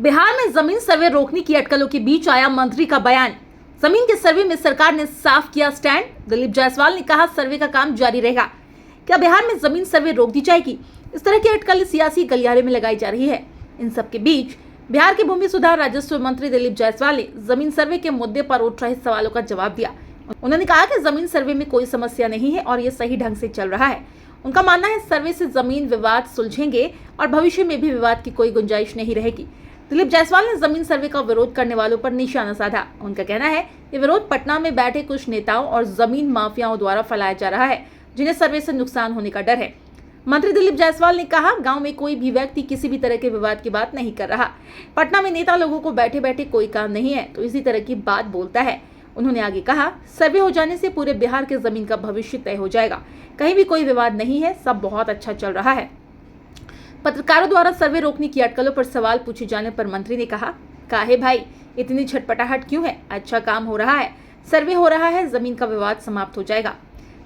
बिहार में जमीन सर्वे रोकने की अटकलों के बीच आया मंत्री का बयान। जमीन के सर्वे में सरकार ने साफ किया स्टैंड। दिलीप जायसवाल ने कहा सर्वे का काम जारी रहेगा। क्या बिहार में जमीन सर्वे रोक दी जाएगी? इस तरह की अटकलें सियासी गलियारे में लगाई जा रही है। इन सब के बीच बिहार के भूमि सुधार राजस्व मंत्री दिलीप जायसवाल ने जमीन सर्वे के मुद्दे पर उठ रहे सवालों का जवाब दिया। उन्होंने कहा कि जमीन सर्वे में कोई समस्या नहीं है और ये सही ढंग से चल रहा है। उनका मानना है सर्वे से जमीन विवाद सुलझेंगे और भविष्य में भी विवाद की कोई गुंजाइश नहीं रहेगी। दिलीप जायसवाल ने जमीन सर्वे का विरोध करने वालों पर निशाना साधा। उनका कहना है कि विरोध पटना में बैठे कुछ नेताओं और जमीन माफियाओं द्वारा फैलाया जा रहा है, जिन्हें सर्वे से नुकसान होने का डर है। मंत्री दिलीप जायसवाल ने कहा, गांव में कोई भी व्यक्ति किसी भी तरह के विवाद की बात नहीं कर रहा। पटना में नेता लोगों को बैठे बैठे कोई काम नहीं है तो इसी तरह की बात बोलता है। उन्होंने आगे कहा, सर्वे हो जाने से पूरे बिहार के जमीन का भविष्य तय हो जाएगा। कहीं भी कोई विवाद नहीं है, सब बहुत अच्छा चल रहा है। पत्रकारों द्वारा सर्वे रोकने की अटकलों पर सवाल पूछे जाने पर मंत्री ने कहा, काहे भाई इतनी छटपटाहट क्यों है? अच्छा काम हो रहा है, सर्वे हो रहा है, जमीन का विवाद समाप्त हो जाएगा।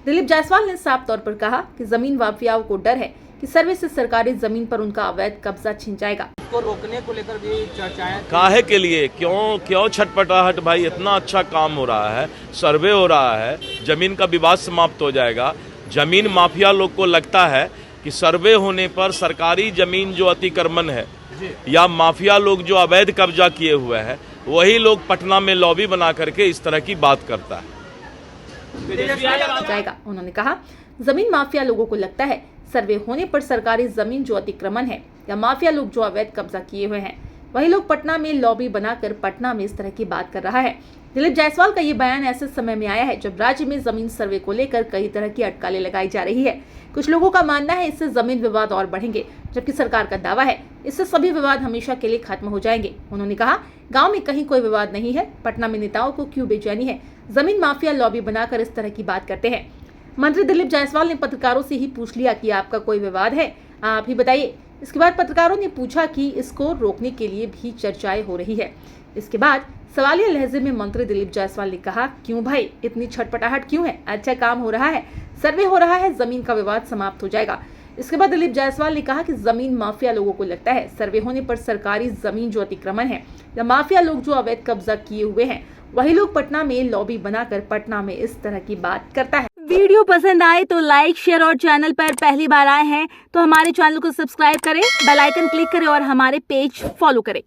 दिलीप जायसवाल ने साफ तौर पर कहा कि जमीन माफियाओं को डर है कि सर्वे से सरकारी जमीन पर उनका अवैध कब्जा छिन जाएगा। इसको रोकने को लेकर भी चर्चाएं काहे के लिए, क्यों छटपटाहट भाई? इतना अच्छा काम हो रहा है, सर्वे हो रहा है, जमीन का विवाद समाप्त हो जाएगा। जमीन माफिया लोग को लगता है कि सर्वे होने पर सरकारी जमीन जो अतिक्रमण है या माफिया लोग जो अवैध कब्जा किए हुए हैं, वही लोग पटना में लॉबी बना करके इस तरह की बात करता है। उन्होंने कहा, जमीन माफिया लोगों को लगता है सर्वे होने पर सरकारी जमीन जो अतिक्रमण है या माफिया लोग जो अवैध कब्जा किए हुए हैं, वही लोग पटना में लॉबी बनाकर पटना में इस तरह की बात कर रहा है। दिलीप जायसवाल का ये बयान ऐसे समय में आया है जब राज्य में जमीन सर्वे को लेकर कई तरह की अटकलें लगाई जा रही है। कुछ लोगों का मानना है इससे जमीन विवाद और बढ़ेंगे, जबकि सरकार का दावा है इससे सभी विवाद हमेशा के लिए खत्म हो जाएंगे। उन्होंने कहा, गांव में कहीं कोई विवाद नहीं है, पटना में नेताओं को क्यों बेचैनी है? जमीन माफिया लॉबी बनाकर इस तरह की बात करते हैं। मंत्री दिलीप जायसवाल ने पत्रकारों से ही पूछ लिया कि आपका कोई विवाद है, आप ही बताइए। इसके बाद पत्रकारों ने पूछा कि इसको रोकने के लिए भी चर्चाएं हो रही है। इसके बाद सवालिया लहजे में मंत्री दिलीप जायसवाल ने कहा, क्यों भाई इतनी छटपटाहट क्यों है? अच्छा काम हो रहा है, सर्वे हो रहा है, जमीन का विवाद समाप्त हो जाएगा। इसके बाद दिलीप जायसवाल ने कहा कि जमीन माफिया लोगों को लगता है सर्वे होने पर सरकारी जमीन जो अतिक्रमण है या माफिया लोग जो अवैध कब्जा किए हुए हैं, वही लोग पटना में लॉबी बनाकर पटना में इस तरह की बात करता है। वीडियो पसंद आए तो लाइक, शेयर और चैनल पर पहली बार आए हैं तो हमारे चैनल को सब्सक्राइब करें, बेल आइकन क्लिक करें और हमारे पेज फॉलो करें।